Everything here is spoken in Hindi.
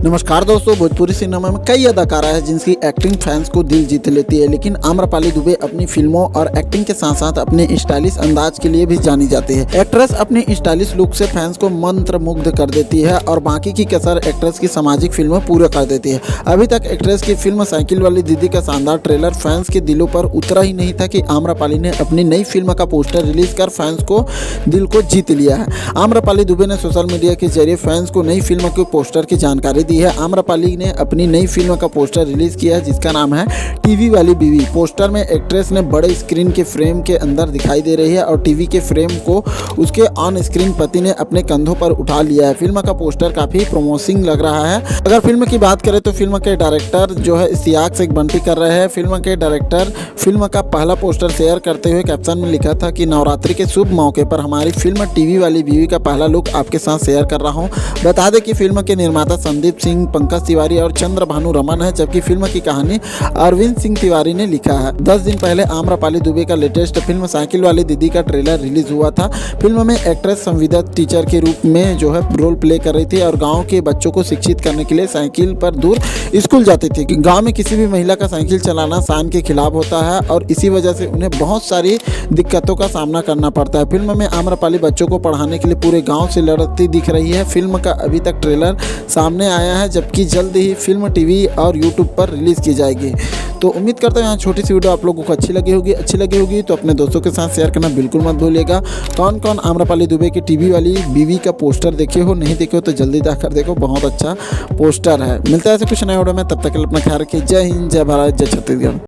नमस्कार दोस्तों, भोजपुरी सिनेमा में कई अदाकारा है जिनकी एक्टिंग फैंस को दिल जीत लेती है, लेकिन आम्रपाली दुबे अपनी फिल्मों और एक्टिंग के साथ साथ अपने स्टाइलिश अंदाज के लिए भी जानी जाती है। एक्ट्रेस अपनी स्टाइलिश लुक से फैंस को मंत्र मुग्ध कर देती है और बाकी की कसर एक्ट्रेस की सामाजिक फिल्में पूरा कर देती है। अभी तक एक्ट्रेस की फिल्म साइकिल वाली दीदी का शानदार ट्रेलर फैंस के दिलों पर उतरा ही नहीं था कि आम्रपाली ने अपनी नई फिल्म का पोस्टर रिलीज कर फैंस को दिल को जीत लिया है। आम्रपाली दुबे ने सोशल मीडिया के जरिए फैंस को नई फिल्म के पोस्टर की जानकारी दी है। आम्रपाली ने अपनी नई फिल्म का पोस्टर रिलीज किया है जिसका नाम है टीवी वाली बीवी। पोस्टर में एक्ट्रेस ने बड़े स्क्रीन के फ्रेम के अंदर दिखाई दे रही है और टीवी के फ्रेम को उसके ऑन स्क्रीन पति ने अपने कंधों पर उठा लिया है। फिल्म का पोस्टर काफी प्रोमोसिंग लग रहा है। अगर फिल्म की बात करें तो फिल्म के डायरेक्टर जो है इश्तियाक शेख बंटी कर रहे हैं। फिल्म के डायरेक्टर फिल्म का पहला पोस्टर शेयर करते हुए कैप्शन में लिखा था कि नवरात्रि के शुभ मौके पर हमारी फिल्म टीवी वाली बीवी का पहला लुक आपके साथ शेयर कर रहा हूं। बता दें कि फिल्म के निर्माता संदीप सिंह, पंकज तिवारी और चंद्र भानु रमन है, जबकि फिल्म की कहानी अरविंद सिंह तिवारी ने लिखा है। 10 दिन पहले आम्रपाली दुबे का लेटेस्ट फिल्म साइकिल वाली दीदी का ट्रेलर रिलीज हुआ था। फिल्म में एक्ट्रेस संविदा टीचर के रूप में जो है रोल प्ले कर रही थी और गांव के बच्चों को शिक्षित करने के लिए साइकिल पर दूर स्कूल जाती थी। गांव में किसी भी महिला का साइकिल चलाना शान के खिलाफ होता है और इसी वजह से उन्हें बहुत सारी दिक्कतों का सामना करना पड़ता है। फिल्म में आम्रपाली बच्चों को पढ़ाने के लिए पूरे गाँव से लड़ती दिख रही है। फिल्म का अभी तक ट्रेलर सामने आया है, जबकि जल्द ही फिल्म टीवी और यूट्यूब पर रिलीज की जाएगी। तो उम्मीद करता हूँ यहाँ छोटी सी वीडियो आप लोगों को अच्छी लगी होगी तो अपने दोस्तों के साथ शेयर करना बिल्कुल मत भूलिएगा। कौन कौन आम्रपाली दुबे की टीवी वाली बीवी का पोस्टर देखे हो, नहीं देखे हो तो जल्दी जाकर देखो, बहुत अच्छा पोस्टर है। मिलता है ऐसे कुछ नए वीडियो में, तब तक के लिए अपना ख्याल रखिए। जय हिंद, जय भारत, जय छत्तीसगढ़।